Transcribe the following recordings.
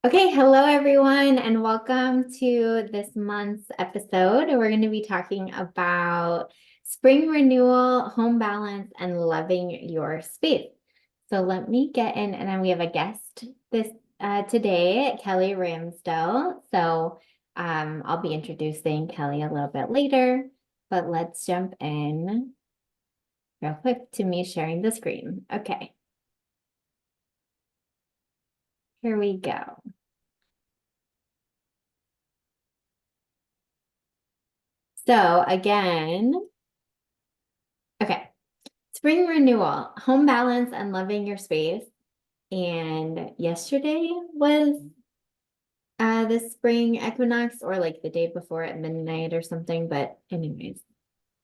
Okay, hello everyone, and welcome to this month's episode. We're going to be talking about spring renewal, home balance, and loving your space. So let me get in, and then we have a guest this today, Kelly Ramsdell. I'll be introducing Kelly a little bit later, but let's jump in real quick to me sharing the screen. Okay, here we go. So again, okay. Spring renewal, home balance, and loving your space. And yesterday was the spring equinox, or like the day before at midnight or something. But anyways,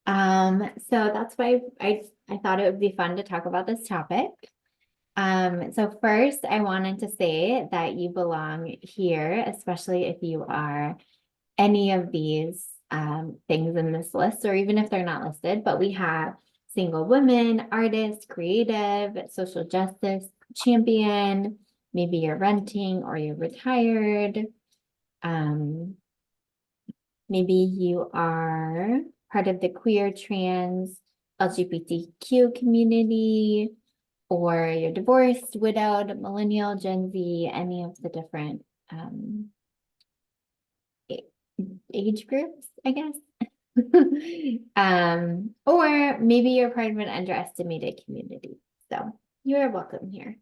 so that's why I thought it would be fun to talk about this topic. So first, I wanted to say that you belong here, especially if you are any of these things in this list, or even if they're not listed, but we have single women, artist, creative, social justice champion, maybe you're renting or you're retired. Um, Maybe you are part of the queer, trans, LGBTQ community, or you're divorced, widowed, millennial, Gen Z, any of the different age groups, I guess. Or maybe you're part of an underestimated community. So you are welcome here.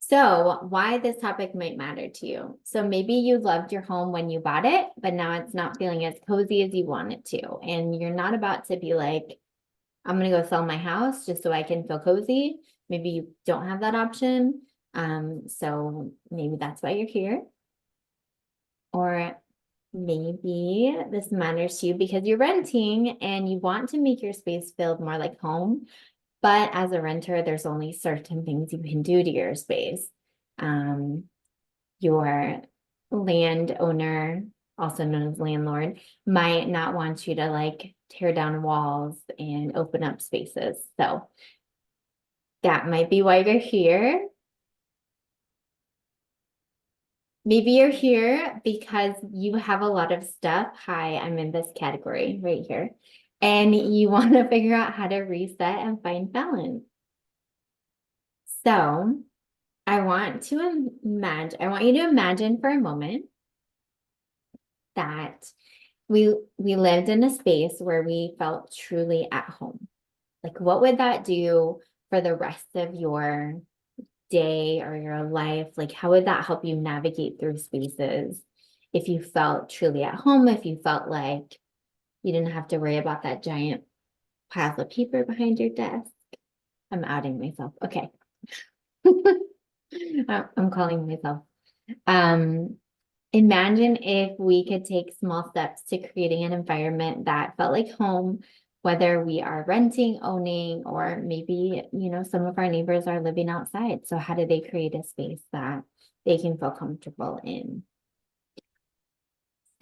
So why this topic might matter to you. So maybe you loved your home when you bought it, but now it's not feeling as cozy as you want it to. And you're not about to be like, I'm going to go sell my house just so I can feel cozy. Maybe you don't have that option. So maybe that's why you're here. Or maybe this matters to you because you're renting and you want to make your space feel more like home. But as a renter, there's only certain things you can do to your space. Your landowner, also known as landlord, might not want you to like tear down walls and open up spaces. So that might be why you're here. Maybe you're here because you have a lot of stuff. Hi, I'm in this category right here. And you want to figure out how to reset and find balance. So I want you to imagine for a moment that we lived in a space where we felt truly at home. Like what would that do for the rest of your day or your life? Like, how would that help you navigate through spaces if you felt truly at home, if you felt like you didn't have to worry about that giant pile of paper behind your desk? I'm outing myself. Okay. I'm calling myself. Um, Imagine if we could take small steps to creating an environment that felt like home, whether we are renting, owning, or maybe, some of our neighbors are living outside. So how do they create a space that they can feel comfortable in?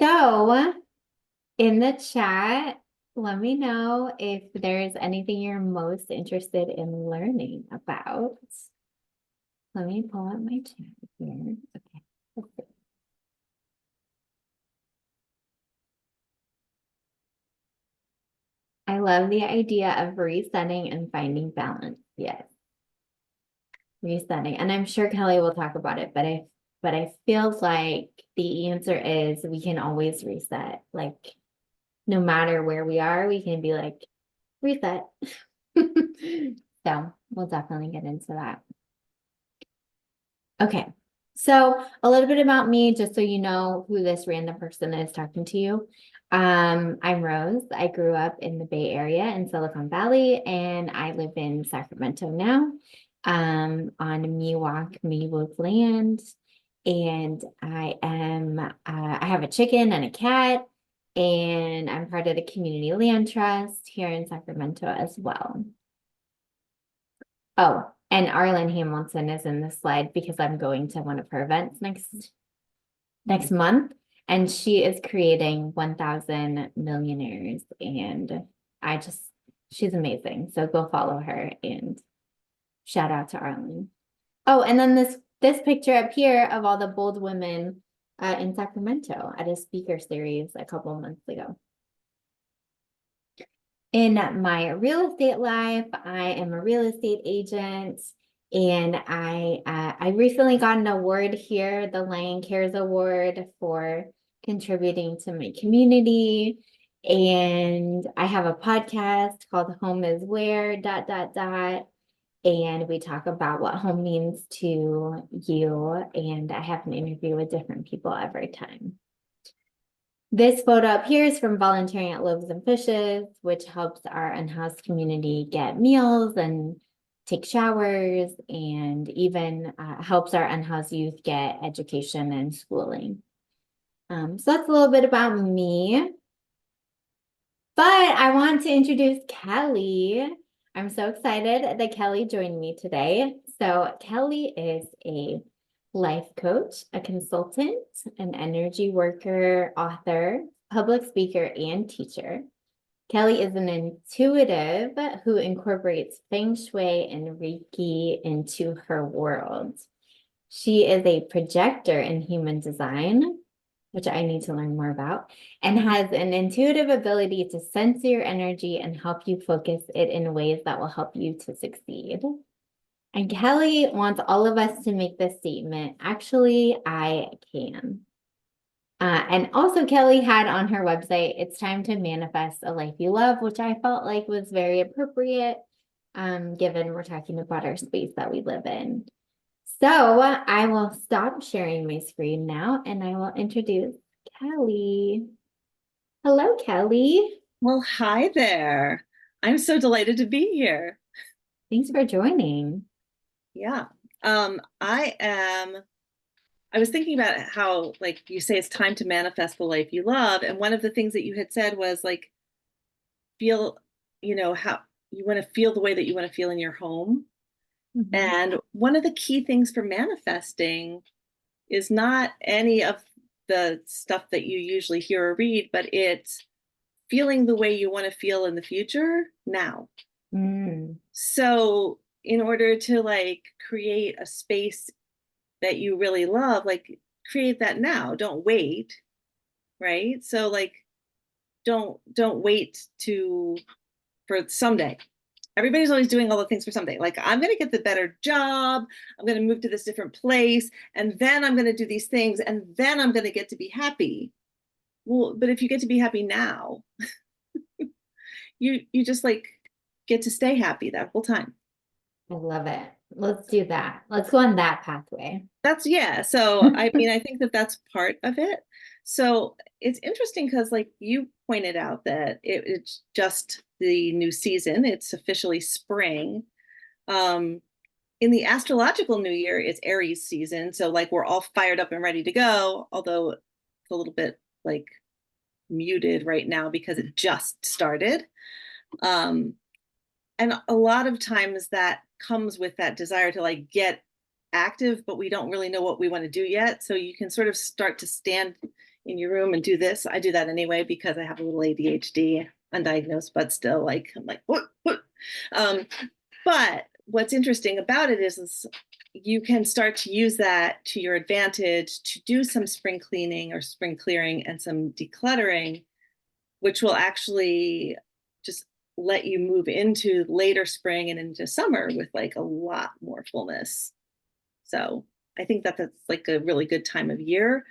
So in the chat, let me know if there's anything you're most interested in learning about. Let me pull up my chat here. Okay. Let's see. I love the idea of resetting and finding balance. Yes, resetting. And I'm sure Kelly will talk about it, but I feel like the answer is we can always reset. Like no matter where we are, we can be like, reset. So we'll definitely get into that. Okay. So a little bit about me, just so you know who this random person is talking to you. I'm Rose. I grew up in the Bay Area in Silicon Valley, and I live in Sacramento now, on Miwok land. And I have a chicken and a cat, and I'm part of the Community Land Trust here in Sacramento as well. Oh, and Arlen Hamilton is in this slide because I'm going to one of her events next month, and she is creating 1,000 millionaires, and she's amazing. So go follow her and shout out to Arlen. Oh, and then this picture up here of all the bold women in Sacramento at a speaker series a couple months ago. In my real estate life, I am a real estate agent, and I recently got an award here, the Lion Cares Award for contributing to my community. And I have a podcast called Home is Where, dot, dot, dot. And we talk about what home means to you. And I have an interview with different people every time. This photo up here is from volunteering at Loaves and Fishes, which helps our unhoused community get meals and take showers, and even helps our unhoused youth get education and schooling. So that's a little bit about me. But I want to introduce Kelly. I'm so excited that Kelly joined me today. So Kelly is a life coach, a consultant, an energy worker, author, public speaker, and teacher. Kelly is an intuitive who incorporates Feng Shui and Reiki into her world. She is a projector in human design, which I need to learn more about, and has an intuitive ability to sense your energy and help you focus it in ways that will help you to succeed. And Kelly wants all of us to make this statement. Actually, I can. And also, Kelly had on her website, it's time to manifest a life you love, which I felt like was very appropriate, given we're talking about our space that we live in. So I will stop sharing my screen now and I will introduce Kelly. Hello, Kelly. Well, hi there. I'm so delighted to be here. Thanks for joining. Yeah. I was thinking about how, like you say, it's time to manifest the life you love. And one of the things that you had said was like, feel, how you want to feel the way that you want to feel in your home. Mhm. And one of the key things for manifesting is not any of the stuff that you usually hear or read, but it's feeling the way you want to feel in the future now. Mm, So in order to like create a space that you really love, like create that now. Don't wait, right? So like don't wait to for someday. Everybody's always doing all the things for someday. Like I'm going to get the better job, I'm going to move to this different place, and then I'm going to do these things, and then I'm going to get to be happy. Well, but if you get to be happy now, you just like get to stay happy that whole time. I love it. Let's do that. Let's go on that pathway. That's yeah. So I mean, I think that that's part of it. So it's interesting because, like you pointed out, that it's just the new season. It's officially spring. Um, in the astrological new year, it's Aries season. So like we're all fired up and ready to go. Although it's a little bit like muted right now because it just started. Um, and a lot of times that comes with that desire to like get active, but we don't really know what we want to do yet. So you can sort of start to stand in your room and do this. I do that anyway because I have a little ADHD, undiagnosed, but still like I'm like what? Um, but what's interesting about it is you can start to use that to your advantage to do some spring cleaning or spring clearing and some decluttering, which will actually just let you move into later spring and into summer with like a lot more fullness. So I think that that's like a really good time of year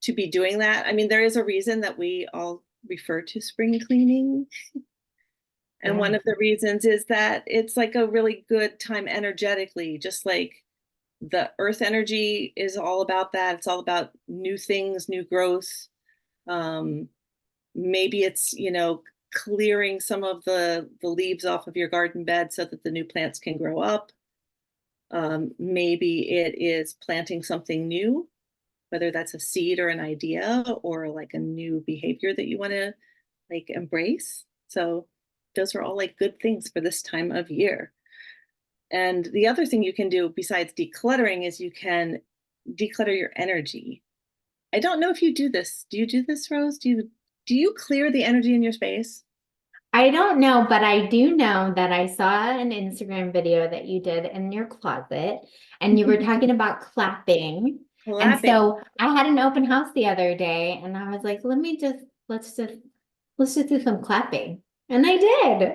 to be doing that. I mean, there is a reason that we all refer to spring cleaning. And Yeah, one of the reasons is that it's like a really good time energetically, just like the earth energy is all about that. It's all about new things, new growth. Um, Maybe it's, clearing some of the leaves off of your garden bed so that the new plants can grow up. Maybe it is planting something new, whether that's a seed or an idea or like a new behavior that you want to like embrace. So those are all like good things for this time of year. And the other thing you can do besides decluttering is you can declutter your energy. I don't know if you do this. Do you do this, Rose? Do you clear the energy in your space? I don't know, but I do know that I saw an Instagram video that you did in your closet and you were talking about clapping. And Clapping. so I had an open house the other day and I was like, let's just, let's just do some clapping. And I did.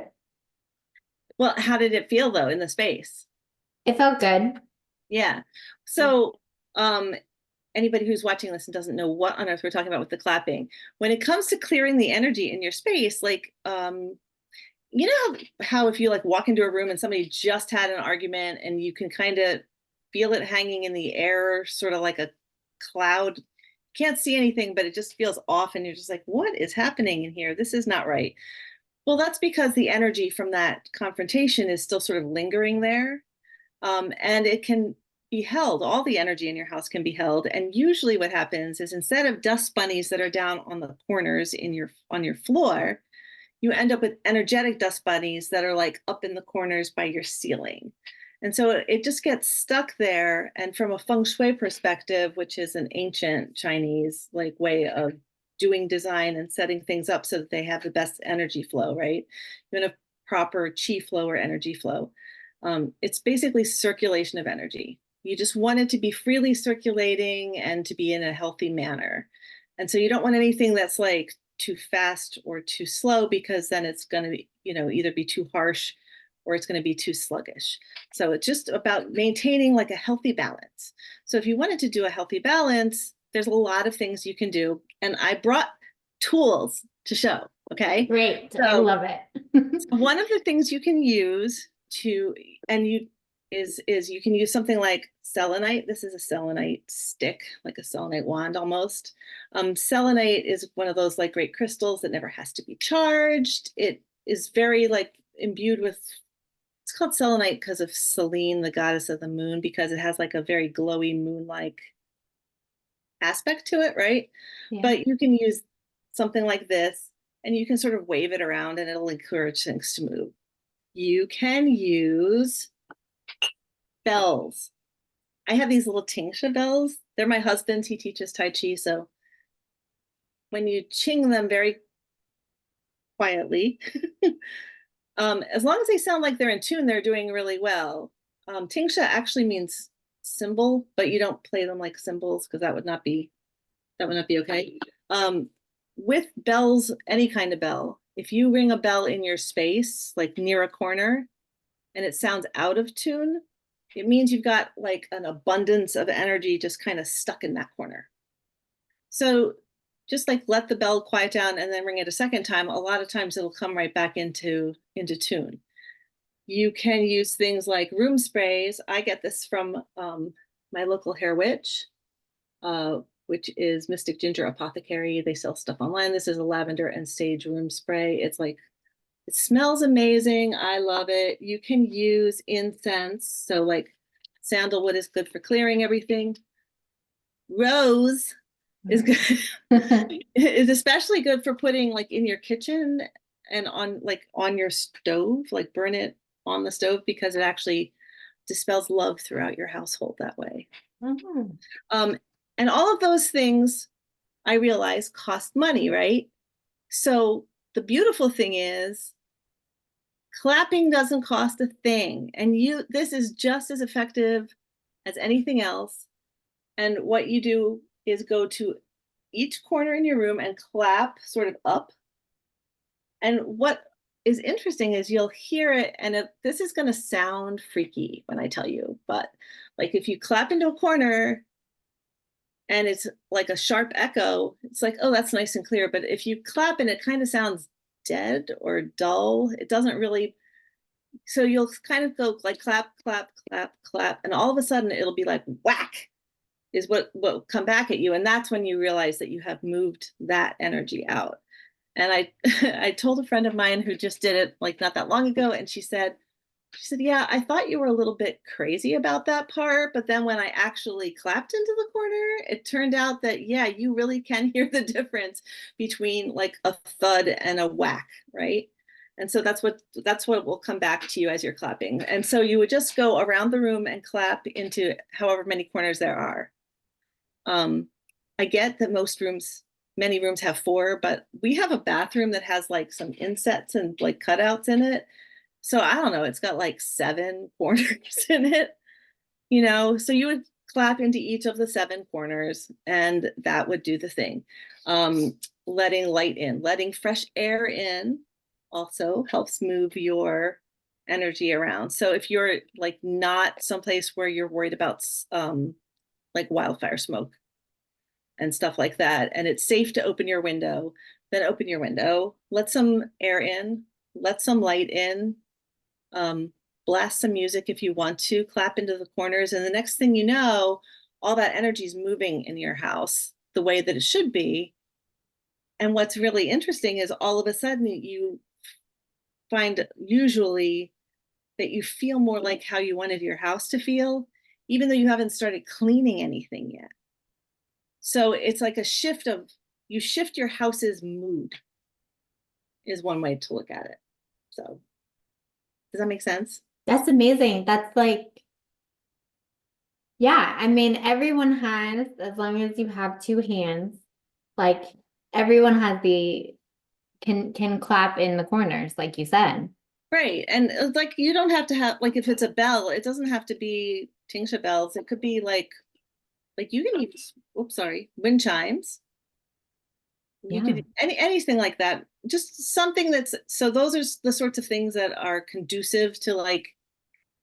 Well, how did it feel though in the space? It felt good. Yeah. So, um, anybody who's watching this and doesn't know what on earth we're talking about with the clapping, when it comes to clearing the energy in your space, like, you know how if you like walk into a room and somebody just had an argument and you can kind of feel it hanging in the air, sort of like a cloud. Can't see anything, but it just feels off, and you're just like, what is happening in here? This is not right. Well, that's because the energy from that confrontation is still sort of lingering there. And it can be held. All the energy in your house can be held. And usually what happens is instead of dust bunnies that are down on the corners in your on your floor, you end up with energetic dust bunnies that are like up in the corners by your ceiling. And so it just gets stuck there. And from a feng shui perspective, which is an ancient Chinese like way of doing design and setting things up so that they have the best energy flow, right? You want a proper chi flow or energy flow. It's basically circulation of energy. You just want it to be freely circulating and to be in a healthy manner. And so you don't want anything that's like too fast or too slow, because then it's going to be, either be too harsh or it's going to be too sluggish. So it's just about maintaining like a healthy balance. So if you wanted to do a healthy balance, there's a lot of things you can do. And I brought tools to show. Okay. Great. I So love it. one of the things you can use to and you is you can use something like selenite. This is a selenite stick, like a selenite wand almost. Selenite is one of those like great crystals that never has to be charged. It is very like imbued with, it's called selenite because of Selene, the goddess of the moon, because it has like a very glowy moon-like aspect to it, right? Yeah. But you can use something like this and you can sort of wave it around and it'll encourage things to move. You can use bells. I have these little tingsha bells. They're my husband's. He teaches Tai Chi. So when you ching them very quietly, as long as they sound like they're in tune, they're doing really well. Tingsha actually means cymbal, but you don't play them like cymbals because that would not be okay. With bells, any kind of bell, if you ring a bell in your space, like near a corner, and it sounds out of tune, it means you've got like an abundance of energy just kind of stuck in that corner. So just like let the bell quiet down and then ring it a second time. A lot of times it'll come right back into tune. You can use things like room sprays. I get this from my local hair witch, which is Mystic Ginger Apothecary. They sell stuff online. This is a lavender and sage room spray. It's like, it smells amazing. I love it. You can use incense. So like sandalwood is good for clearing everything. Rose is good. Is especially good for putting like in your kitchen and on your stove, like burn it on the stove, because it actually dispels love throughout your household that way. Mhm. Um, and all of those things I realize cost money, right? So the beautiful thing is clapping doesn't cost a thing. And this is just as effective as anything else. And what you do is go to each corner in your room and clap sort of up. And what is interesting is you'll hear it, and this is going to sound freaky when I tell you, but like if you clap into a corner and it's like a sharp echo, it's like, oh, that's nice and clear. But if you clap and it kind of sounds dead or dull, it doesn't really. So you'll kind of go like clap, clap, clap, clap, and all of a sudden it'll be like whack is what will come back at you, and that's when you realize that you have moved that energy out. And I I told a friend of mine who just did it like not that long ago, and she said, yeah, I thought you were a little bit crazy about that part, but then when I actually clapped into the corner, it turned out that, yeah, you really can hear the difference between like a thud and a whack, right? And so that's what will come back to you as you're clapping. And so you would just go around the room and clap into however many corners there are. Um, I get that most rooms many rooms have four, but we have a bathroom that has like some insets and like cutouts in it. So I don't know, it's got like seven corners in it, so you would clap into each of the seven corners and that would do the thing. Letting light in, letting fresh air in also helps move your energy around. So if you're like not someplace where you're worried about like wildfire smoke and stuff like that, and it's safe to open your window, then open your window, let some air in, let some light in, um, blast some music if you want to, clap into the corners, and the next thing you know, all that energy is moving in your house the way that it should be. And what's really interesting is all of a sudden you find usually that you feel more like how you wanted your house to feel, even though you haven't started cleaning anything yet. So it's like a shift of, you shift your house's mood is one way to look at it. So does that make sense? That's amazing. That's like, yeah, I mean, everyone has, as long as you have two hands, like everyone has the can clap in the corners, like you said. Right. And like you don't have to have, like, if it's a bell, it doesn't have to be tingsha bells. It could be like you can use, oops, sorry, wind chimes. You Yeah. could anything like that. Just something that's, so those are the sorts of things that are conducive to like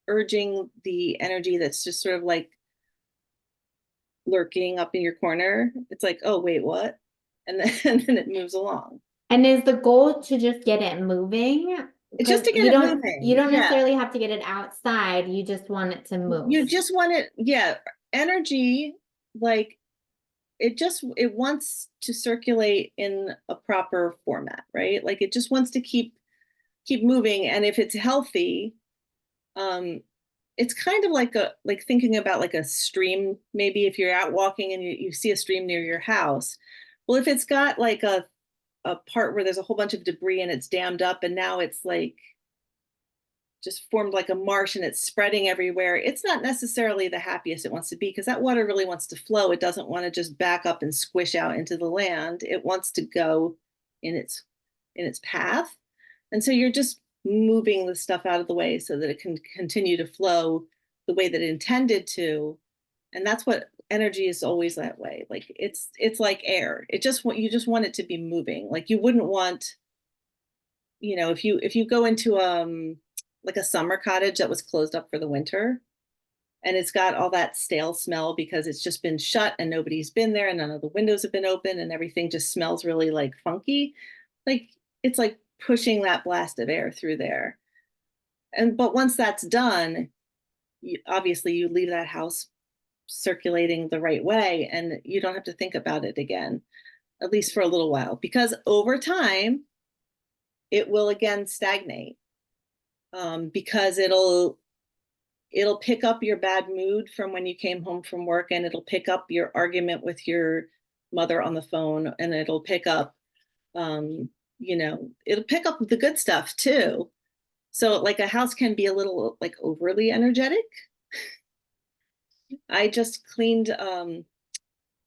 urging the energy that's just sort of like lurking up in your corner. It's like, oh wait, what? And then and then it moves along. And is the goal to just get it moving? It's just Because to get it you moving. don't Yeah. necessarily have to get it outside. You just want it to move. You just want it, yeah, energy, like it wants to circulate in a proper format, right? Like it just wants to keep moving. And if it's healthy, um, it's kind of like thinking about like a stream, maybe if you're out walking and you see a stream near your house. Well, if it's got like a part where there's a whole bunch of debris and it's dammed up and now it's like just formed like a marsh and it's spreading everywhere, it's not necessarily the happiest it wants to be because that water really wants to flow. It doesn't want to just back up and squish out into the land. It wants to go in its path. And so you're just moving the stuff out of the way so that it can continue to flow the way that it intended to. And that's what energy is always that way. Like it's like air. You just want it to be moving. Like you wouldn't want, if you go into like a summer cottage that was closed up for the winter and it's got all that stale smell because it's just been shut and nobody's been there and none of the windows have been open and everything just smells really like funky, like it's like pushing that blast of air through there. But once that's done, obviously you leave that house circulating the right way and you don't have to think about it again, at least for a little while, because over time it will again stagnate, because it'll pick up your bad mood from when you came home from work and it'll pick up your argument with your mother on the phone and it'll pick up, it'll pick up the good stuff too. So like a house can be a little like overly energetic. I just cleaned,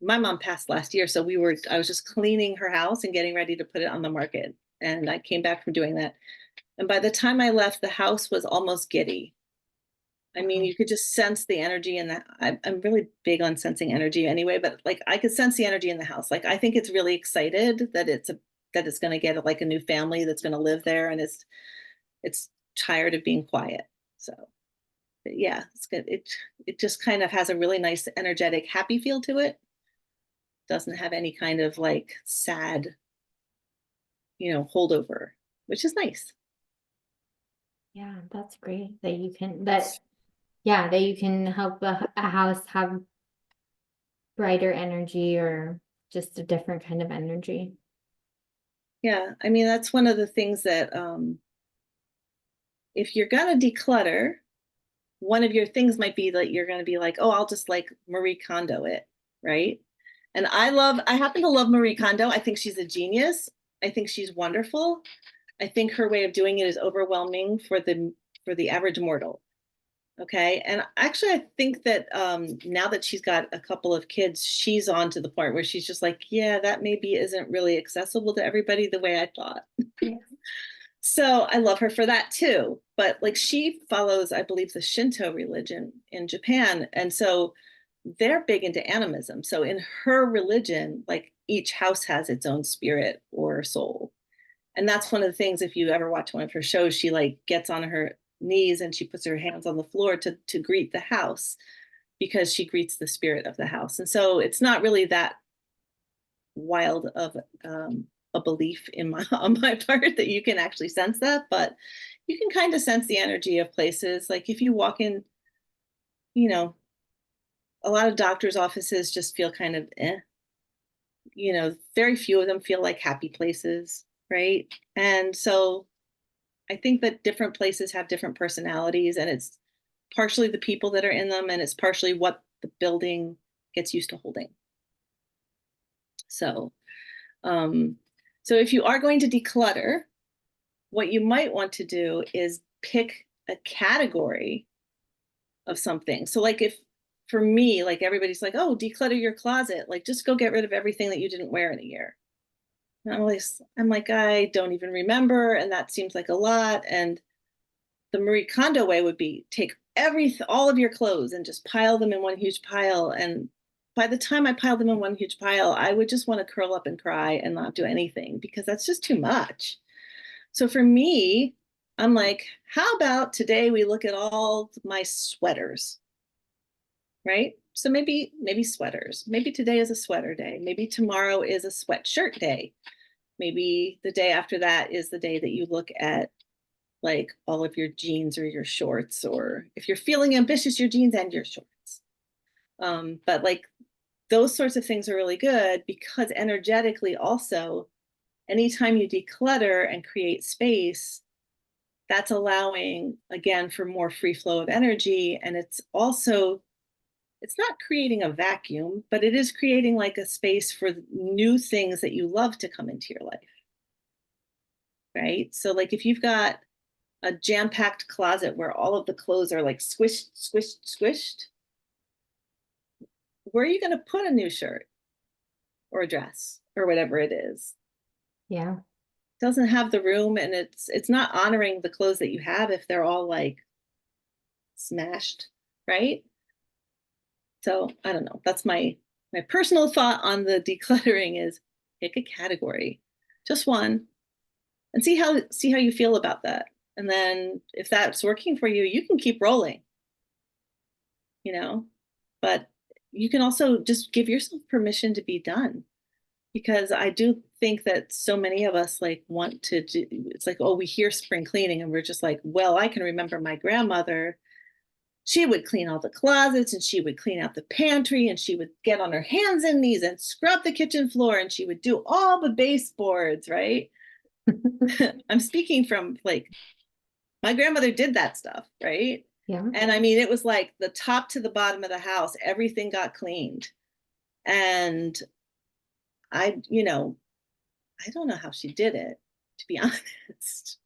my mom passed last year, so I was just cleaning her house and getting ready to put it on the market. And I came back from doing that. And by the time I left, the house was almost giddy. I mean, you could just sense the energy in that. I'm really big on sensing energy anyway, but like I could sense the energy in the house. Like I think it's really excited that it's going to get like a new family that's going to live there, and it's tired of being quiet. So yeah, it's good. It just kind of has a really nice, energetic, happy feel to it. Doesn't have any kind of like sad, holdover, which is nice. Yeah, that's great that yeah, that you can help a house have brighter energy or just a different kind of energy. Yeah, I mean that's one of the things that, if you're gonna declutter, one of your things might be that you're gonna be like, oh, I'll just like Marie Kondo it, right? And I happen to love Marie Kondo. I think she's a genius. I think she's wonderful. I think her way of doing it is overwhelming for the average mortal. Okay. And actually, I think that now that she's got a couple of kids, she's on to the point where she's just like, yeah, that maybe isn't really accessible to everybody the way I thought. Yes. So I love her for that too. But like she follows, I believe, the Shinto religion in Japan. And so they're big into animism. So in her religion, like each house has its own spirit or soul. And that's one of the things, if you ever watch one of her shows, she like gets on her knees and she puts her hands on the floor to greet the house because she greets the spirit of the house. And so it's not really that wild of a belief in my on my part that you can actually sense that, but you can kind of sense the energy of places. Like if you walk in, you know, a lot of doctors' offices just feel kind of very few of them feel like happy places, right? And so I think that different places have different personalities, and it's partially the people that are in them, and it's partially what the building gets used to holding. So, um, so if you are going to declutter, what you might want to do is pick a category of something. So, like if for me, like everybody's like, oh, declutter your closet, like just go get rid of everything that you didn't wear in a year. And I'm like, I don't even remember, and that seems like a lot. And the Marie Kondo way would be take all of your clothes and just pile them in one huge pile. And by the time I piled them in one huge pile, I would just want to curl up and cry and not do anything because that's just too much. So for me, I'm like, how about today we look at all my sweaters, right? So maybe sweaters. Maybe today is a sweater day. Maybe tomorrow is a sweatshirt day. Maybe the day after that is the day that you look at like all of your jeans or your shorts, or if you're feeling ambitious, your jeans and your shorts. But like those sorts of things are really good because energetically, also, anytime you declutter and create space, that's allowing again for more free flow of energy. And it's not creating a vacuum, but it is creating like a space for new things that you love to come into your life. Right. So, like, if you've got a jam-packed closet where all of the clothes are like squished, squished, squished, where are you going to put a new shirt or a dress or whatever it is? Yeah. It doesn't have the room, and it's not honoring the clothes that you have if they're all like smashed, right? So I don't know. That's my personal thought on the decluttering is pick a category, just one, and see how you feel about that. And then if that's working for you, you can keep rolling, you know. But you can also just give yourself permission to be done because I do think that so many of us like want to do it's like, oh, we hear spring cleaning and we're just like, well, I can remember my grandmother. She would clean all the closets and she would clean out the pantry and she would get on her hands and knees and scrub the kitchen floor and she would do all the baseboards, right? I'm speaking from like my grandmother did that stuff, right? Yeah. And I mean, it was like the top to the bottom of the house, everything got cleaned. And I don't know how she did it, to be honest.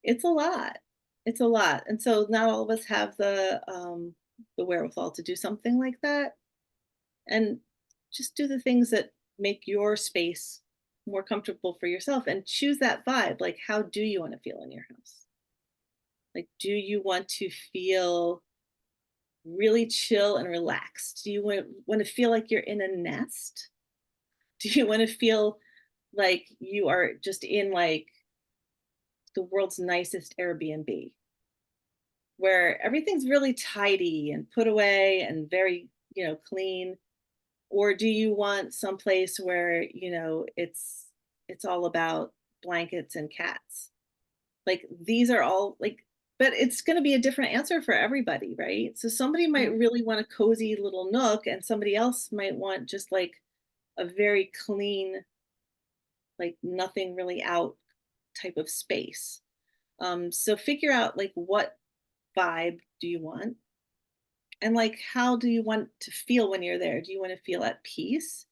It's a lot. It's a lot. And so not all of us have the wherewithal to do something like that. And just do the things that make your space more comfortable for yourself and choose that vibe. Like, how do you want to feel in your house? Like, do you want to feel really chill and relaxed? Do you want to feel like you're in a nest? Do you want to feel like you are just in like the world's nicest Airbnb where everything's really tidy and put away and very, clean? Or do you want someplace where, it's all about blankets and cats? Like these are all like, but it's going to be a different answer for everybody, right? So somebody Yeah. might really want a cozy little nook and somebody else might want just like a very clean, like nothing really out type of space. So figure out like what vibe do you want, and like how do you want to feel when you're there? Do you want to feel at peace?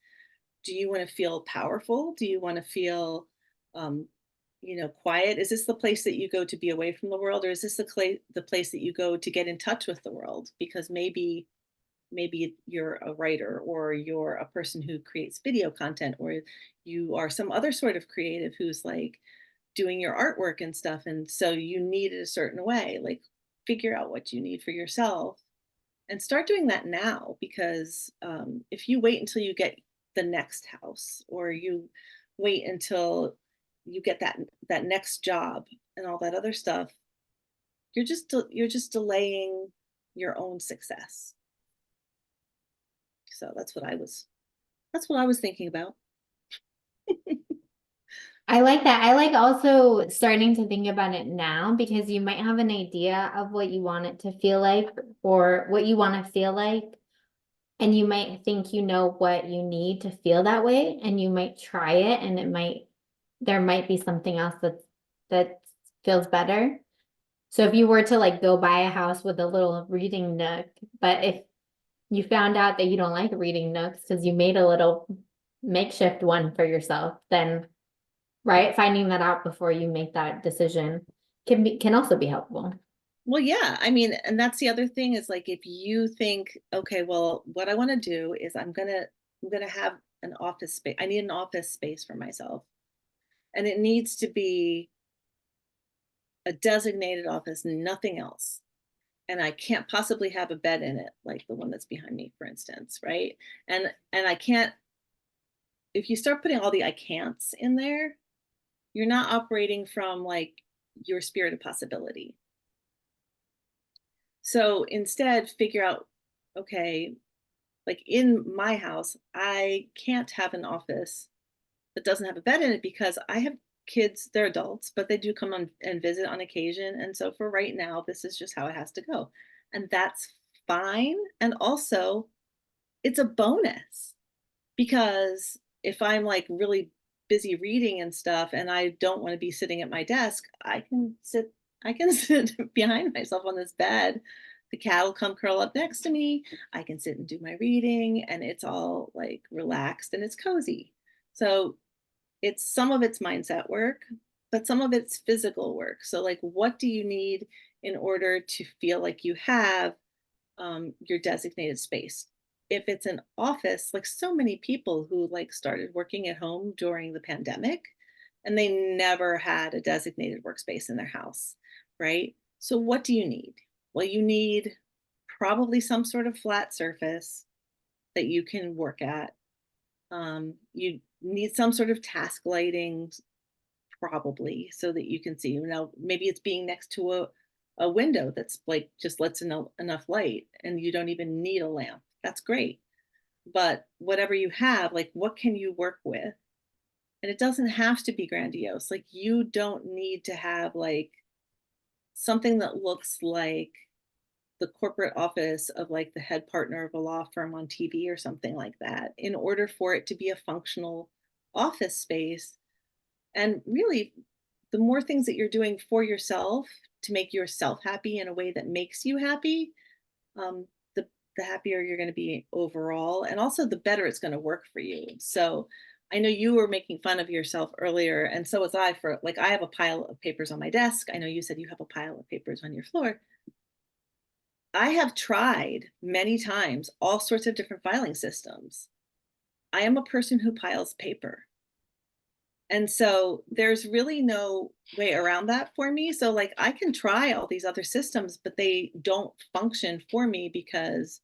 Do you want to feel powerful? Do you want to feel quiet? Is this the place that you go to be away from the world, or is this the place that you go to get in touch with the world? Because maybe you're a writer, or you're a person who creates video content, or you are some other sort of creative who's like doing your artwork and stuff, and so you need it a certain way. Like, figure out what you need for yourself and start doing that now, because if you wait until you get the next house, or you wait until you get that next job and all that other stuff, you're just delaying your own success. So that's what I was thinking about. I like that. I like also starting to think about it now because you might have an idea of what you want it to feel like or what you want to feel like. And you might think you know what you need to feel that way, and you might try it, and there might be something else that feels better. So if you were to like go buy a house with a little reading nook, but if you found out that you don't like reading nooks because you made a little makeshift one for yourself, then right, finding that out before you make that decision can also be helpful. Well, yeah, I mean, and that's the other thing, is like, if you think, okay, well, what I want to do is I'm gonna have an office space. I need an office space for myself. And it needs to be a designated office, nothing else. And I can't possibly have a bed in it, like the one that's behind me, for instance, right? And I can't, if you start putting all the I can'ts in there, you're not operating from like your spirit of possibility. So instead, figure out, okay, like in my house, I can't have an office that doesn't have a bed in it, because I have kids, they're adults, but they do come on and visit on occasion. And so for right now, this is just how it has to go. And that's fine. And also, it's a bonus, because if I'm like really busy reading and stuff and I don't want to be sitting at my desk, I can sit behind myself on this bed. The cat will come curl up next to me. I can sit and do my reading, and it's all like relaxed and it's cozy. So it's some of it's mindset work, but some of it's physical work. So like, what do you need in order to feel like you have your designated space? If it's an office, like so many people who like started working at home during the pandemic, and they never had a designated workspace in their house, right? So what do you need? Well, you need probably some sort of flat surface that you can work at. You need some sort of task lighting, probably, so that you can see. Maybe it's being next to a window that's like just lets enough light, and you don't even need a lamp. That's great. But whatever you have, like, what can you work with? And it doesn't have to be grandiose. Like, you don't need to have like something that looks like the corporate office of like the head partner of a law firm on TV or something like that, in order for it to be a functional office space. And really, the more things that you're doing for yourself to make yourself happy in a way that makes you happy, um, the happier you're going to be overall, and also the better it's going to work for you. So I know you were making fun of yourself earlier, and so was I. For like, I have a pile of papers on my desk. I know you said you have a pile of papers on your floor. I have tried many times all sorts of different filing systems. I am a person who piles paper. And so there's really no way around that for me. So like, I can try all these other systems, but they don't function for me, because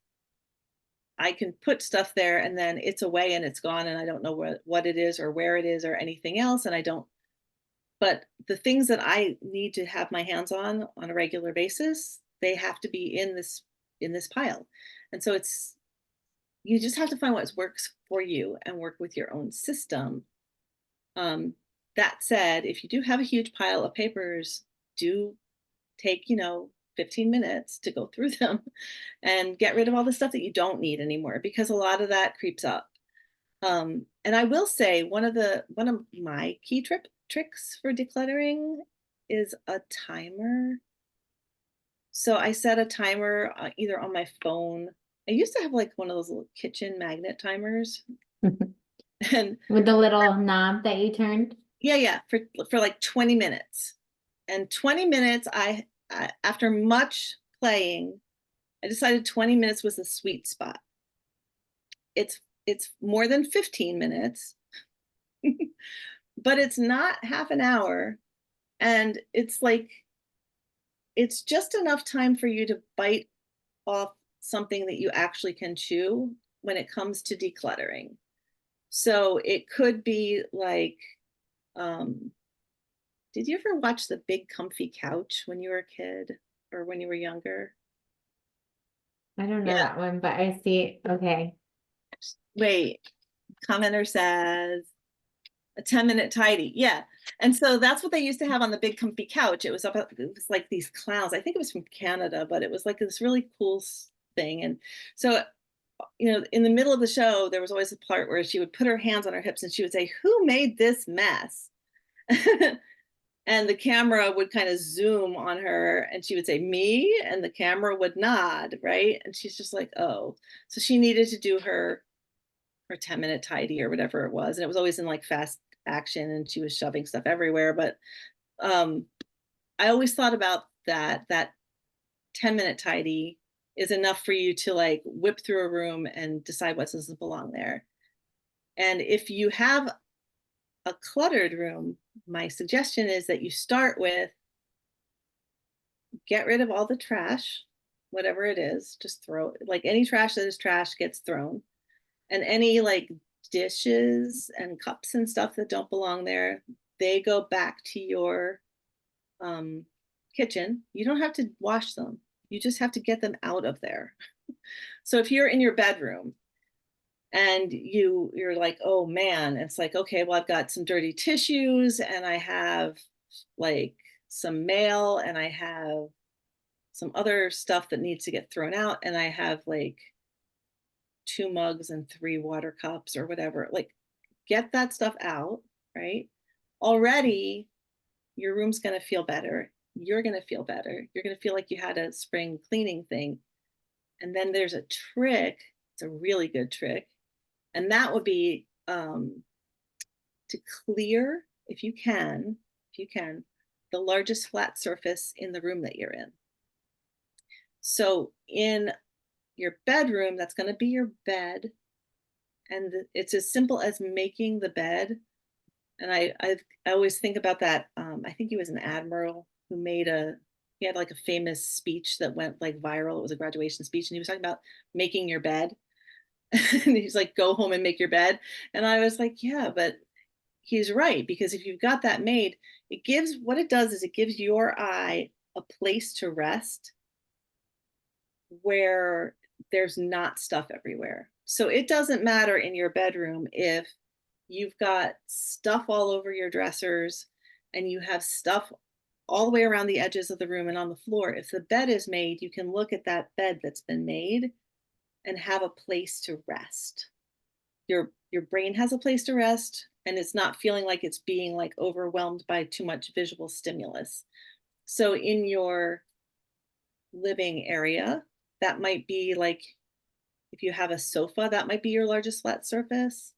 I can put stuff there and then it's away and it's gone, and I don't know what it is or where it is or anything else. And I don't, but the things that I need to have my hands on a regular basis, they have to be in this pile. And so you just have to find what works for you and work with your own system. Um, that said, if you do have a huge pile of papers, do take, 15 minutes to go through them and get rid of all the stuff that you don't need anymore, because a lot of that creeps up. And I will say, one of my key tricks for decluttering is a timer. So I set a timer either on my phone. I used to have like one of those little kitchen magnet timers, and With the little knob that you turned. Yeah, for like 20 minutes. And 20 minutes, after much playing, I decided 20 minutes was the sweet spot. It's more than 15 minutes, but it's not half an hour. And it's like it's just enough time for you to bite off something that you actually can chew when it comes to decluttering. So it could be like, um, did you ever watch The Big Comfy Couch when you were a kid or when you were younger? I don't know Yeah. that one, but I see. Okay. Wait, commenter says a 10-minute tidy. Yeah. And so that's what they used to have on The Big Comfy Couch. It was like these clowns. I think it was from Canada, but it was like this really cool thing. And so, in the middle of the show, there was always a part where she would put her hands on her hips and she would say, "Who made this mess?" And the camera would kind of zoom on her and she would say, "Me," and the camera would nod, right? And she's just like, "Oh." So she needed to do her 10-minute tidy or whatever it was. And it was always in like fast action and she was shoving stuff everywhere. But um I always thought about that 10-minute tidy is enough for you to like whip through a room and decide what doesn't belong there. And if you have a cluttered room, my suggestion is that you start with get rid of all the trash, whatever it is, just throw like any trash that is trash gets thrown. And any like dishes and cups and stuff that don't belong there, they go back to your um, kitchen. You don't have to wash them. You just have to get them out of there. So if you're in your bedroom and you're like, oh man, it's like, okay, well, I've got some dirty tissues and I have like some mail and I have some other stuff that needs to get thrown out and I have like two mugs and three water cups or whatever. Like, get that stuff out, right? Already, your room's going to feel better. You're going to feel better. You're going to feel like you had a spring cleaning thing. And then there's a trick. It's a really good trick. And that would be to clear, if you can, the largest flat surface in the room that you're in. So in your bedroom, that's going to be your bed. And it's as simple as making the bed. And I always think about that. I think he was an admiral who he had like a famous speech that went like viral. It was a graduation speech, and he was talking about making your bed. And he's like, "Go home and make your bed." And I was like, "Yeah, but he's right because if you've got that made, it does is it gives your eye a place to rest where there's not stuff everywhere. So it doesn't matter in your bedroom if you've got stuff all over your dressers and you have stuff all the way around the edges of the room and on the floor. If the bed is made, you can look at that bed that's been made and have a place to rest. Your brain has a place to rest and it's not feeling like it's being like overwhelmed by too much visual stimulus. So in your living area, that might be like if you have a sofa, that might be your largest flat surface,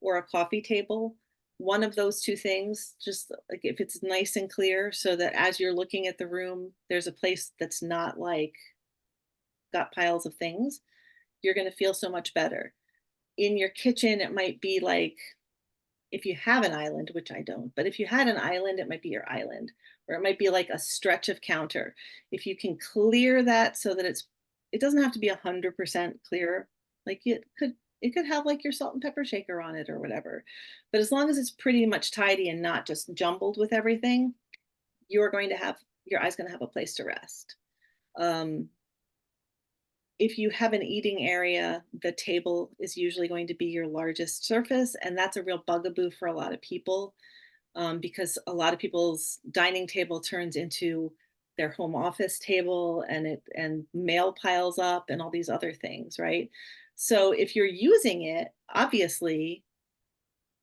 or a coffee table. One of those two things, just like if it's nice and clear, so that as you're looking at the room, there's a place that's not like got piles of things, you're going to feel so much better. In your kitchen, it might be like if you have an island, which I don't, but if you had an island, it might be your island, or it might be like a stretch of counter. If you can clear that so that it doesn't have to be 100% clear. Like it could have like your salt and pepper shaker on it or whatever. But as long as it's pretty much tidy and not just jumbled with everything, your eye's going to have a place to rest. Um, if you have an eating area, the table is usually going to be your largest surface, and that's a real bugaboo for a lot of people because a lot of people's dining table turns into their home office table, and mail piles up and all these other things, right? So if you're using it, obviously,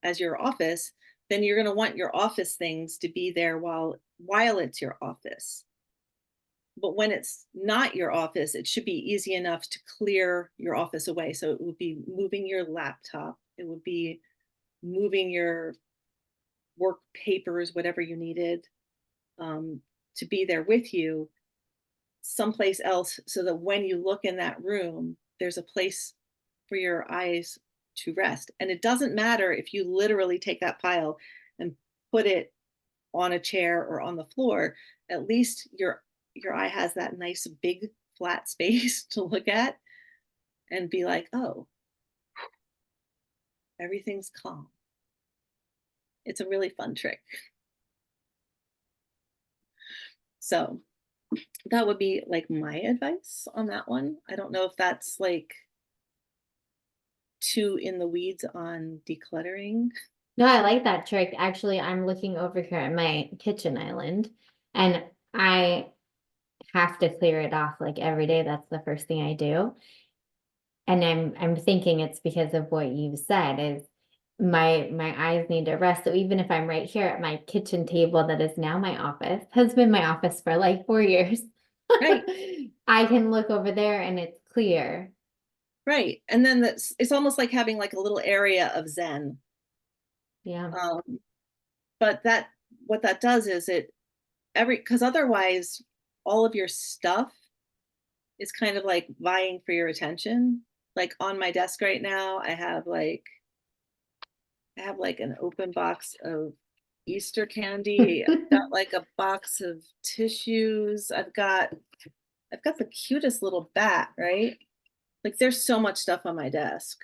as your office, then you're going to want your office things to be there while it's your office. But when it's not your office, it should be easy enough to clear your office away. So it would be moving your laptop, it would be moving your work papers, whatever you needed, to be there with you someplace else, so that when you look in that room, there's a place for your eyes to rest. And it doesn't matter if you literally take that pile and put it on a chair or on the floor, at least your eye has that nice big flat space to look at and be like, oh, everything's calm. It's a really fun trick. So that would be like my advice on that one. I don't know if that's like too in the weeds on decluttering. No, I like that trick. Actually, I'm looking over here at my kitchen island and I have to clear it off like every day. That's the first thing I do. And I'm thinking it's because of what you've said is my eyes need to rest. So even if I'm right here at my kitchen table that is now my office, has been my office for like 4 years. Right, I can look over there and it's clear. right. And then it's almost like having like a little area of Zen. Yeah. Um, but that what that does is it every because otherwise all of your stuff is kind of like vying for your attention. Like on my desk right now, I have like an open box of Easter candy. I've got like a box of tissues. I've got the cutest little bat, right? Like there's so much stuff on my desk.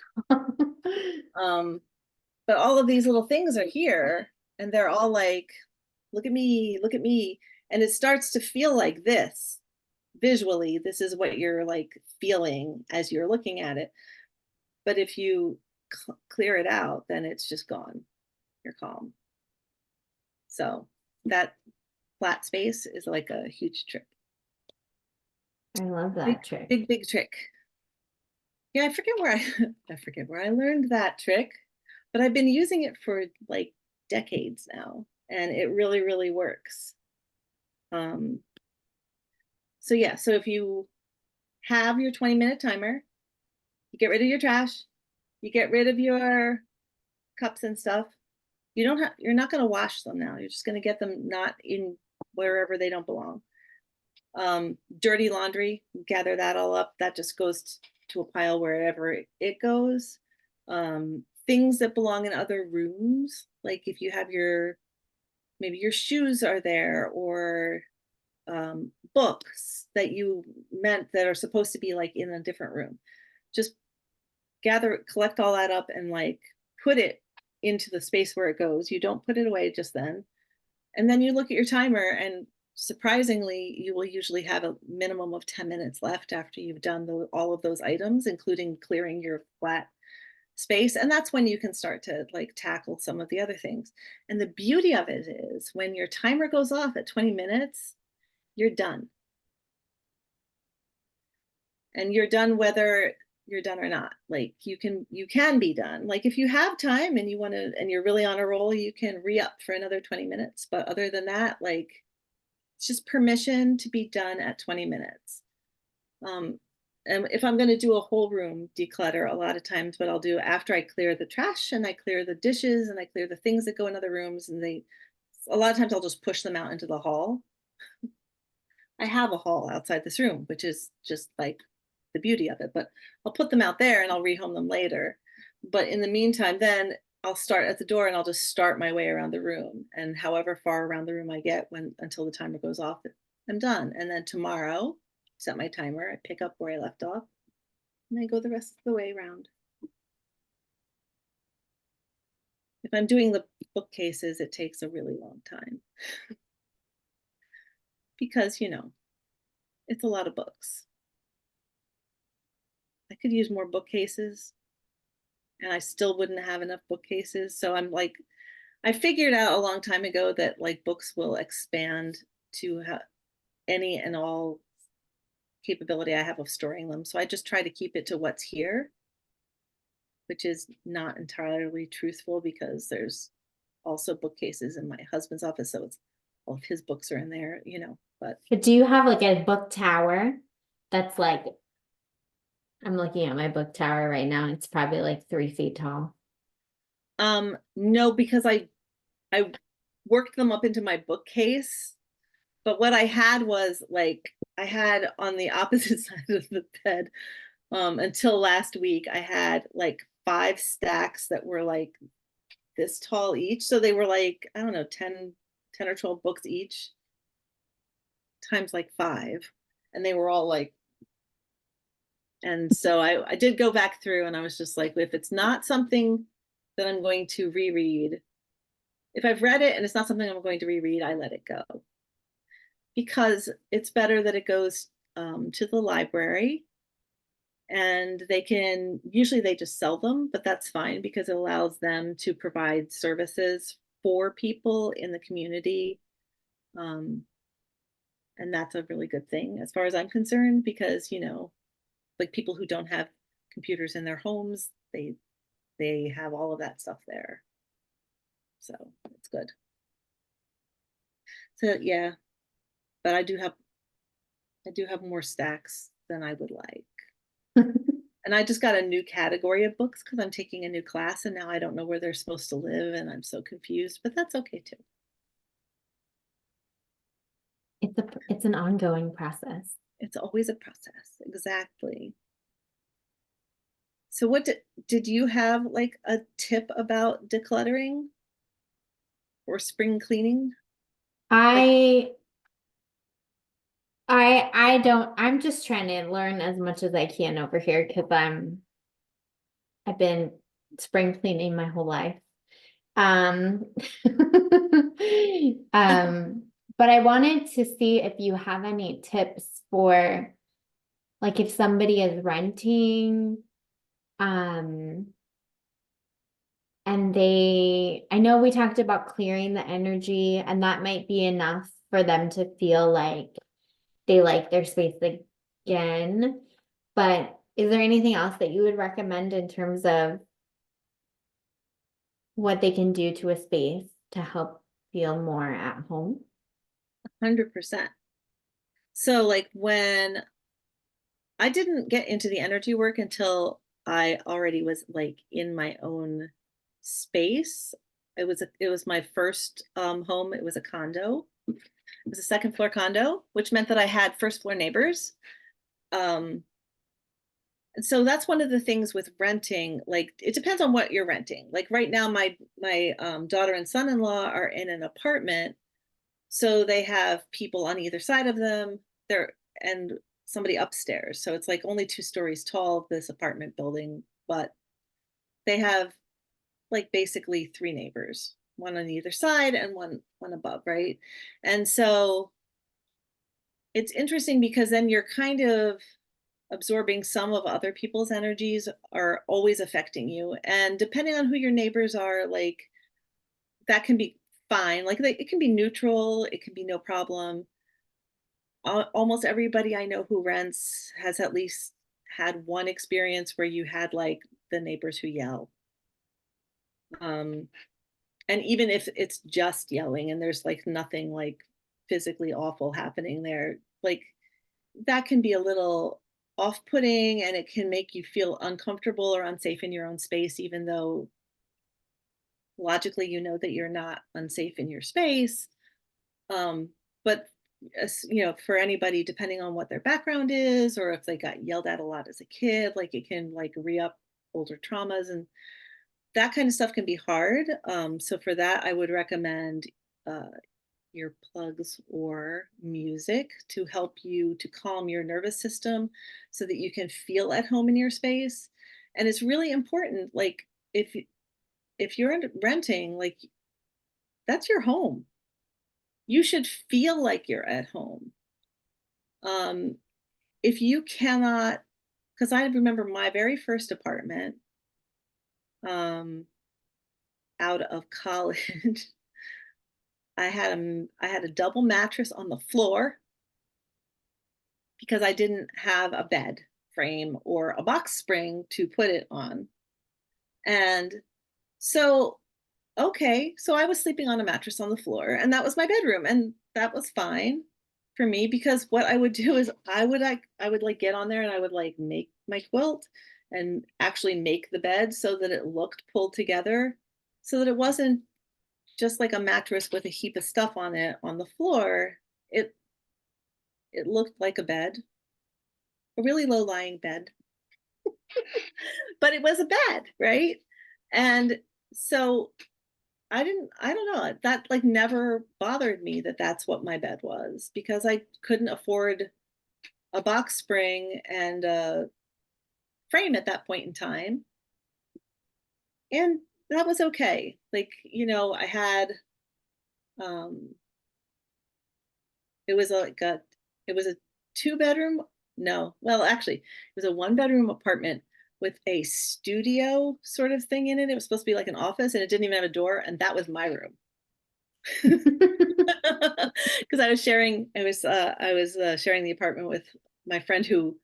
Um, but all of these little things are here and they're all like, look at me, look at me. And it starts to feel like this visually. This is what you're like feeling as you're looking at it. But if you clear it out, then it's just gone. You're calm. So that flat space is like a huge trick. I love Big, that trick. big trick. Yeah, I forget where I I forget where I learned that trick, but I've been using it for like decades now, and it really, really works. Um, so yeah, so if you have your 20-minute timer, you get rid of your trash, you get rid of your cups and stuff. You're not going to wash them now. You're just going to get them not in wherever they don't belong. Dirty laundry, gather that all up. That just goes to a pile wherever it goes. Things that belong in other rooms, like if you have maybe your shoes are there, or books that you meant that are supposed to be like in a different room. Just collect all that up and like put it into the space where it goes. You don't put it away just then. And then you look at your timer, and surprisingly, you will usually have a minimum of 10 minutes left after you've done all of those items, including clearing your flat space. And that's when you can start to like tackle some of the other things. And the beauty of it is when your timer goes off at 20 minutes, you're done. And you're done whether you're done or not. Like you can be done. Like if you have time and you want to and you're really on a roll, you can re-up for another 20 minutes. But other than that, like it's just permission to be done at 20 minutes. Um, and if I'm going to do a whole room declutter, a lot of times what I'll do after I clear the trash and I clear the dishes and I clear the things that go in other rooms, and a lot of times I'll just push them out into the hall. I have a hall outside this room, which is just like the beauty of it, but I'll put them out there and I'll rehome them later. But in the meantime, then I'll start at the door and I'll just start my way around the room. And however far around the room I get until the timer goes off, I'm done. And then tomorrow, set my timer, I pick up where I left off, and I go the rest of the way around. If I'm doing the bookcases, it takes a really long time because, it's a lot of books. I could use more bookcases and I still wouldn't have enough bookcases. So I'm like, I figured out a long time ago that like books will expand to any and all capability I have of storing them. So I just try to keep it to what's here, which is not entirely truthful because there's also bookcases in my husband's office. So it's all of his books are in there, but But do you have like a book tower that's like, I'm looking at my book tower right now, and it's probably like 3 feet tall. no, because I worked them up into my bookcase. But what I had was like, I had on the opposite side of the bed, until last week, I had like 5 stacks that were like this tall each. So they were like, I don't know, 10 or 12 books each times like 5. And they were all like, and so I did go back through and I was just like, if it's not something that I'm going to reread, if I've read it and it's not something I'm going to reread, I let it go. Because it's better that it goes to the library, and they can, usually they just sell them, but that's fine because it allows them to provide services for people in the community. Um, and that's a really good thing as far as I'm concerned, because, like people who don't have computers in their homes, they have all of that stuff there. So it's good. So yeah, but I do have more stacks than I would like. And I just got a new category of books because I'm taking a new class and now I don't know where they're supposed to live and I'm so confused, but that's okay too. It's an ongoing process. It's always a process. Exactly. So what did you have like a tip about decluttering or spring cleaning? Like I I don't I'm just trying to learn as much as I can over here because I've been spring cleaning my whole life. Um but I wanted to see if you have any tips for like if somebody is renting, um, and I know we talked about clearing the energy, and that might be enough for them to feel like they like their space again. But is there anything else that you would recommend in terms of what they can do to a space to help feel more at home? 100%. So like when I didn't get into the energy work until I already was like in my own space. It was my first home. It was a condo. It was a second floor condo, which meant that I had first floor neighbors. Um, and so that's one of the things with renting. Like it depends on what you're renting. Like right now, my daughter and son-in-law are in an apartment, so they have people on either side of them. And somebody upstairs. So it's like only 2 stories tall, this apartment building, but they have like basically 3 neighbors, one on either side and one above, right? And so it's interesting because then you're kind of absorbing some of other people's energies are always affecting you. And depending on who your neighbors are, like that can be fine. Like it can be neutral, it can be no problem. Almost everybody I know who rents has at least had one experience where you had like the neighbors who yell. Um, and even if it's just yelling and there's like nothing like physically awful happening there, like that can be a little off putting and it can make you feel uncomfortable or unsafe in your own space, even though logically you know that you're not unsafe in your space. Um, but for anybody, depending on what their background is, or if they got yelled at a lot as a kid, like it can like re-up older traumas, and that kind of stuff can be hard. So for that, I would recommend uh, earplugs or music to help you to calm your nervous system, so that you can feel at home in your space. And it's really important, like if you're renting, like that's your home. You should feel like you're at home. Um, if you cannot, because I remember my very first apartment um, out of college, I had a double mattress on the floor because I didn't have a bed frame or a box spring to put it on. And so, okay, so I was sleeping on a mattress on the floor, and that was my bedroom, and that was fine for me because what I would do is I would like get on there and I would like make my quilt and actually make the bed so that it looked pulled together, so that it wasn't just like a mattress with a heap of stuff on it on the floor. It it looked like a bed, a really low lying bed, but it was a bed, right? And so I don't know, that like never bothered me that that's what my bed was because I couldn't afford a box spring and a frame at that point in time. And that was okay. Like, I had um it was like a it was a two-bedroom. No, well, actually, it was a one-bedroom apartment with a studio sort of thing in it. It was supposed to be like an office and it didn't even have a door, and that was my room. Because I was sharing the apartment with my friend who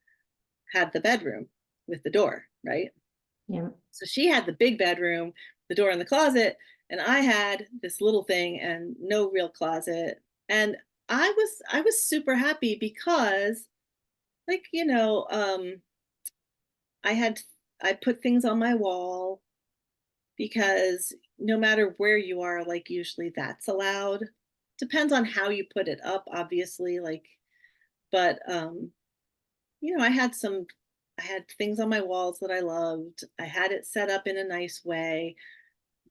had the bedroom with the door, right? Yeah. So she had the big bedroom, the door in the closet, and I had this little thing and no real closet. And I was super happy because like, I had I put things on my wall because no matter where you are, like usually that's allowed. Depends on how you put it up, obviously, like, but I had things on my walls that I loved. I had it set up in a nice way.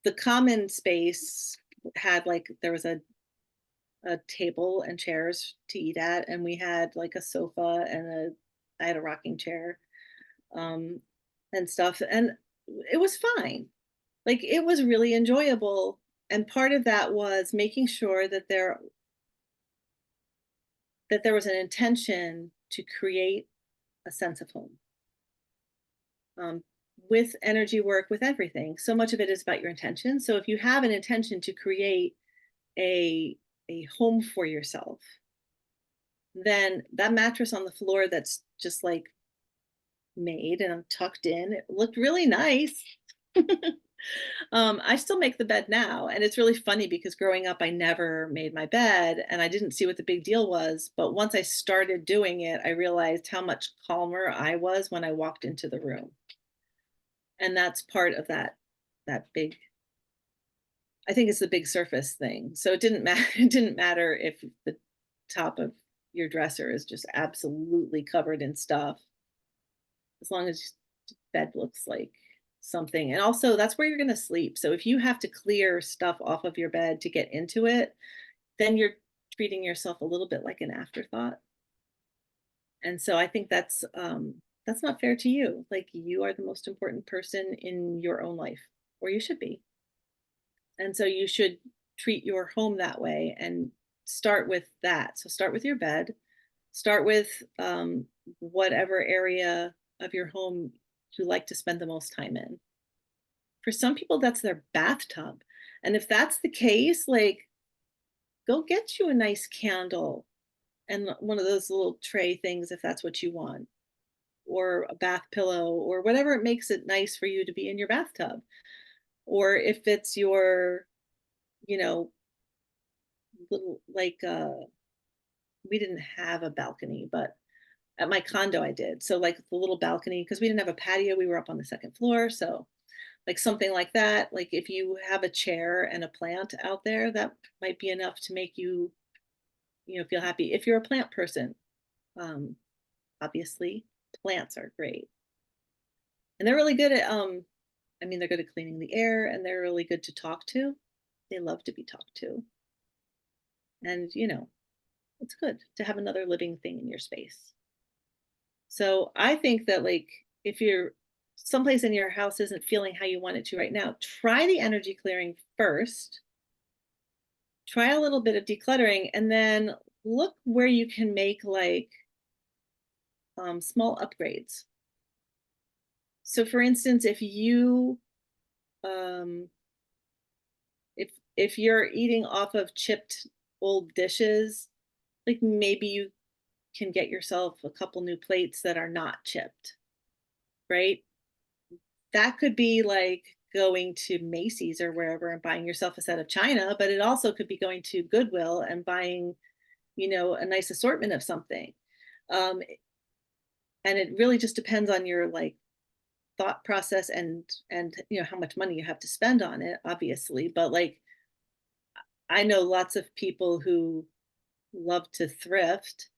The common space had like there was a table and chairs to eat at, and we had like a sofa and a I had a rocking chair, um, and stuff, and it was fine. Like it was really enjoyable, and part of that was making sure that there was an intention to create a sense of home. Um, with energy work, with everything, so much of it is about your intention. So if you have an intention to create a a home for yourself, then that mattress on the floor that's just like made and tucked in, it looked really nice. I still make the bed now, and it's really funny because growing up, I never made my bed, and I didn't see what the big deal was. But once I started doing it, I realized how much calmer I was when I walked into the room, and that's part of that big. I think it's the big surface thing. So it didn't matter. It didn't matter if the top of your dresser is just absolutely covered in stuff, as long as bed looks like something. And also, that's where you're going to sleep. So if you have to clear stuff off of your bed to get into it, then you're treating yourself a little bit like an afterthought. And so I think that's not fair to you. Like you are the most important person in your own life, or you should be. And so you should treat your home that way and start with that. So start with your bed, start with whatever area of your home you like to spend the most time in. For some people, that's their bathtub. And if that's the case, like, go get you a nice candle and one of those little tray things if that's what you want, or a bath pillow, or whatever it makes it nice for you to be in your bathtub. Or if it's your, you know, little like we didn't have a balcony, but at my condo I did. So like the little balcony, because we didn't have a patio, we were up on the second floor. So like something like that, like if you have a chair and a plant out there, that might be enough to make you, feel happy. If you're a plant person, um, obviously plants are great. And they're really good at they're good at cleaning the air and they're really good to talk to. They love to be talked to. And it's good to have another living thing in your space. So I think that like if you're someplace in your house isn't feeling how you want it to right now, try the energy clearing first. Try a little bit of decluttering and then look where you can make like small upgrades. So for instance, um, if you're eating off of chipped old dishes, like maybe you can get yourself a couple new plates that are not chipped, right? That could be like going to Macy's or wherever and buying yourself a set of china, but it also could be going to Goodwill and buying, a nice assortment of something. Um, and it really just depends on your like thought process and how much money you have to spend on it, obviously. But like I know lots of people who love to thrift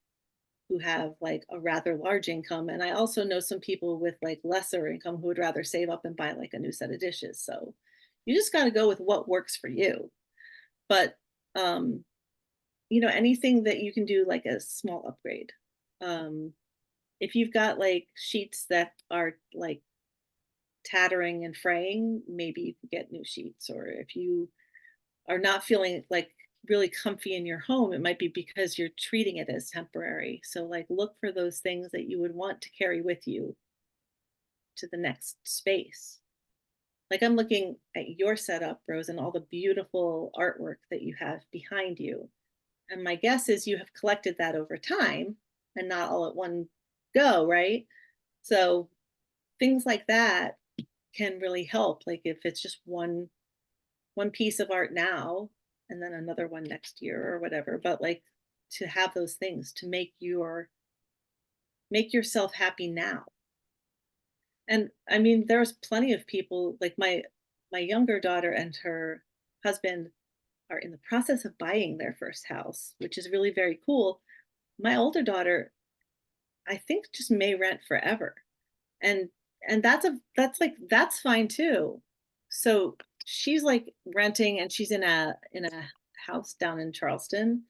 who have like a rather large income. And I also know some people with like lesser income who would rather save up and buy like a new set of dishes. So you just got to go with what works for you. But, um, anything that you can do like a small upgrade. Um, if you've got like sheets that are like tattering and fraying, maybe you could get new sheets. Or if you are not feeling like really comfy in your home, it might be because you're treating it as temporary. So like look for those things that you would want to carry with you to the next space. Like I'm looking at your setup, Rose, and all the beautiful artwork that you have behind you. And my guess is you have collected that over time and not all at one go, right? So things like that can really help. Like if it's just one piece of art now and then another one next year or whatever, but like to have those things to make yourself happy now. And I mean, there's plenty of people like my younger daughter and her husband are in the process of buying their first house, which is really very cool. My older daughter, I think, just may rent forever. And that's fine too. So she's like renting and she's in a house down in Charleston.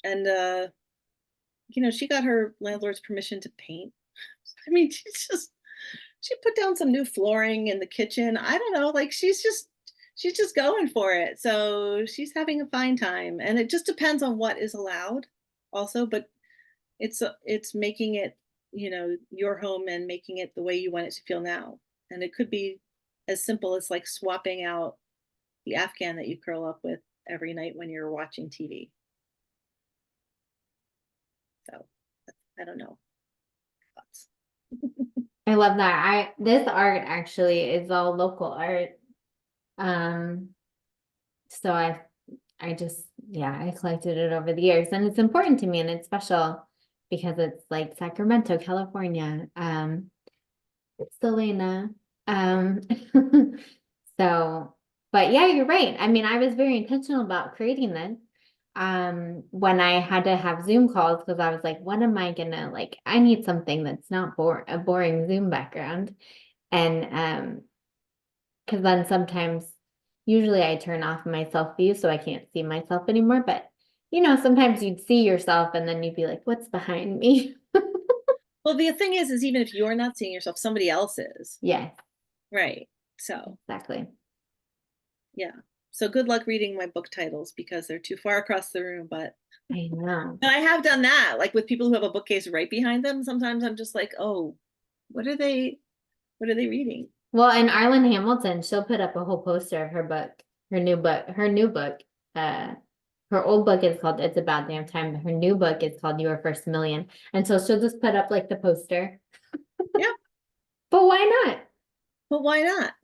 And she got her landlord's permission to paint. I mean, she put down some new flooring in the kitchen. I don't know, like she's just going for it. So she's having a fine time. And it just depends on what is allowed also, but it's making it, your home and making it the way you want it to feel now. And it could be as simple as like swapping out the Afghan that you curl up with every night when you're watching TV. So I don't know. Thoughts. I love that. This art actually is all local art. Um, so I just, yeah, I collected it over the years and it's important to me and it's special because it's like Sacramento, California. Selena. Um, so, but yeah, you're right. I mean, I was very intentional about creating this. When I had to have Zoom calls because I was like, what am I gonna like? I need something that's not a boring Zoom background. And because then sometimes, usually I turn off my self view so I can't see myself anymore. But sometimes you'd see yourself and then you'd be like, what's behind me? Well, the thing is even if you're not seeing yourself, somebody else is. Yes, Right. So, exactly. yeah. So good luck reading my book titles because they're too far across the room. But I know. I have done that, like with people who have a bookcase right behind them. Sometimes I'm just like, oh, what are they? What are they reading? Well, and Arlen Hamilton, she'll put up a whole poster of her book, her new book. Uh, her old book is called It's a Bad Damn Time. Her new book is called Your First Million. And so she'll just put up like the poster. Yeah, But why not? but why not?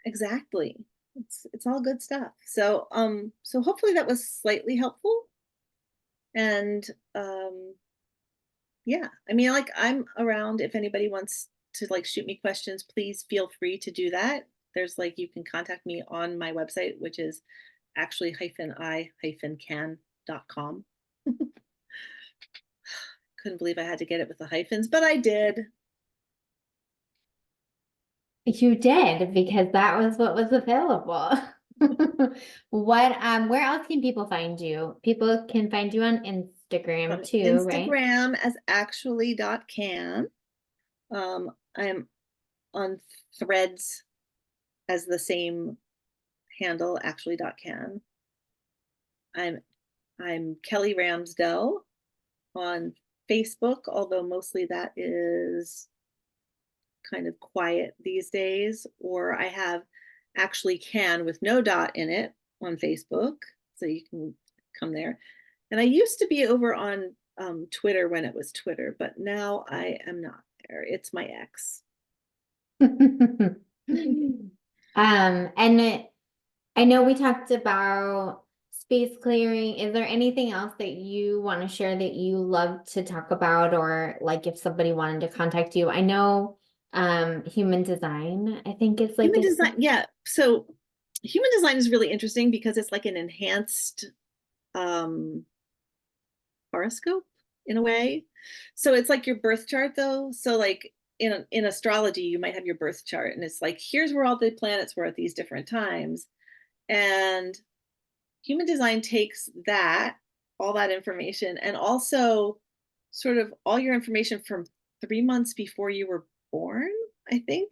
Exactly. It's all good stuff. So hopefully that was slightly helpful. And yeah, I mean, like I'm around if anybody wants to like shoot me questions, please feel free to do that. There's like you can contact me on my website, which is actually -I-can.com. Couldn't believe I had to get it with the hyphens, but I did. You did because that was what was available. Where else can people find you? People can find you on Instagram On too, right? Instagram as actually.can. I'm on Threads as the same handle, actually.can. I'm I'm Kelly Ramsdell on Facebook, although mostly that is kind of quiet these days. Or I have actually can with no dot in it on Facebook, so you can come there. And I used to be over on Twitter when it was Twitter, but now I am not there. It's my ex. And I know we talked about space clearing. Is there anything else that you want to share that you love to talk about, or like if somebody wanted to contact you? I know human design, I think it's like Human a design, yeah. So human design is really interesting because it's like an enhanced um, horoscope in a way. So it's like your birth chart though. So like in astrology, you might have your birth chart and it's like, here's where all the planets were at these different times. And human design takes that, all that information, and also sort of all your information from 3 months before you were born, I think.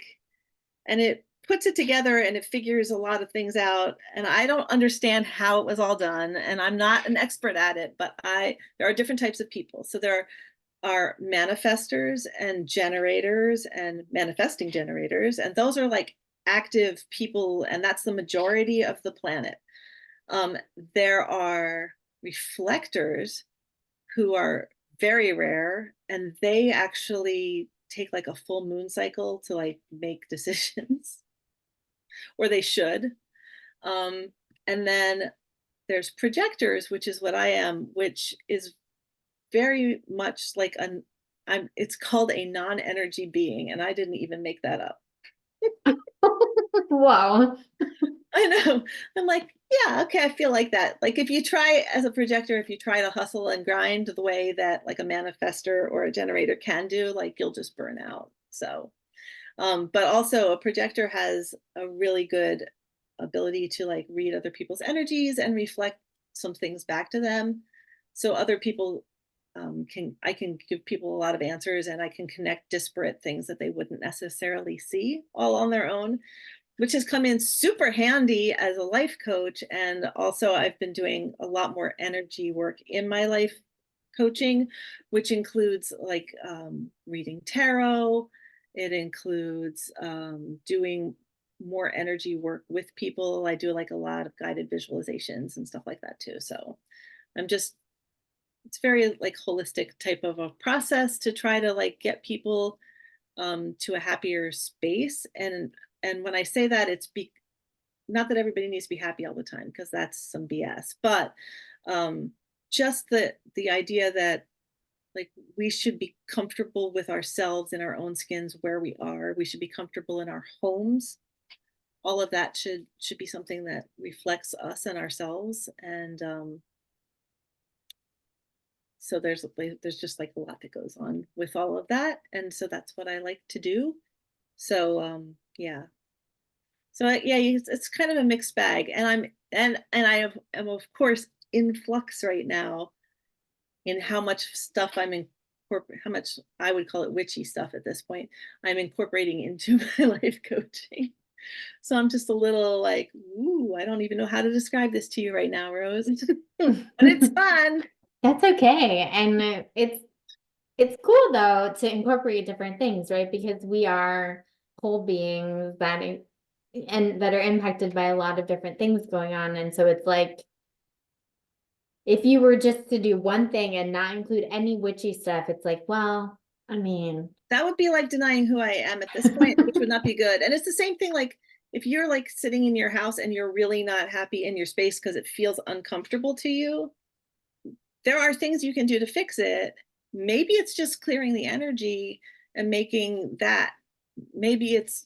And it puts it together and it figures a lot of things out. And I don't understand how it was all done. And I'm not an expert at it, but there are different types of people. So there are manifestors and generators and manifesting generators. And those are like active people, and that's the majority of the planet. There are reflectors who are very rare, and they actually take like a full moon cycle to like make decisions, or they should. Um, and then there's projectors, which is what I am, which is very much like it's called a non-energy being, and I didn't even make that up. Wow. I know. I'm like, yeah, okay, I feel like that. Like if you try as a projector, if you try to hustle and grind the way that like a manifester or a generator can do, like you'll just burn out. So, but also a projector has a really good ability to like read other people's energies and reflect some things back to them. So other people I can give people a lot of answers, and I can connect disparate things that they wouldn't necessarily see all on their own, which has come in super handy as a life coach. And also, I've been doing a lot more energy work in my life coaching, which includes like reading tarot. It includes doing more energy work with people. I do like a lot of guided visualizations and stuff like that too. So I'm just, it's very like holistic type of a process to try to like get people to a happier space. And when I say that, not that everybody needs to be happy all the time, because that's some BS, but um, just the idea that like we should be comfortable with ourselves in our own skins where we are. We should be comfortable in our homes. All of that should be something that reflects us and ourselves. And so there's just like a lot that goes on with all of that, and so that's what I like to do. So yeah, so yeah, it's kind of a mixed bag, and am of course in flux right now in how much stuff how much I would call it witchy stuff at this point I'm incorporating into my life coaching. So I'm just a little like, ooh, I don't even know how to describe this to you right now, Rose. But it's fun. That's okay. And it's cool though to incorporate different things, right? Because we are whole beings and that are impacted by a lot of different things going on. And so it's like if you were just to do one thing and not include any witchy stuff, it's like, well, I mean, That would be like denying who I am at this point, which would not be good. And it's the same thing like if you're like sitting in your house and you're really not happy in your space because it feels uncomfortable to you, there are things you can do to fix it. Maybe it's just clearing the energy and making that, maybe it's,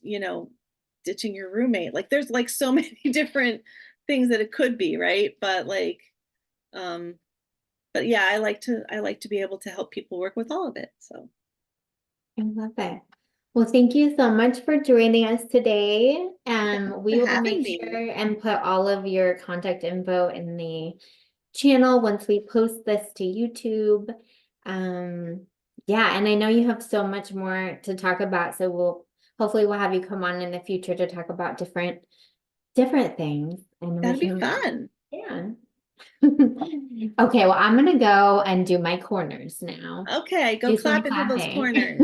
ditching your roommate. Like there's like so many different things that it could be, right? But like, um, but yeah, I like to be able to help people work with all of it. So I love it. Well, thank you so much for joining us today. for We will having make me. sure and put all of your contact info in the channel once we post this to YouTube. Um, yeah, and I know you have so much more to talk about, so hopefully we'll have you come on in the future to talk about different things and we That'd be can fun. yeah. Okay, well, I'm gonna go and do my corners now. Okay, go Do some clap into those clapping. corners.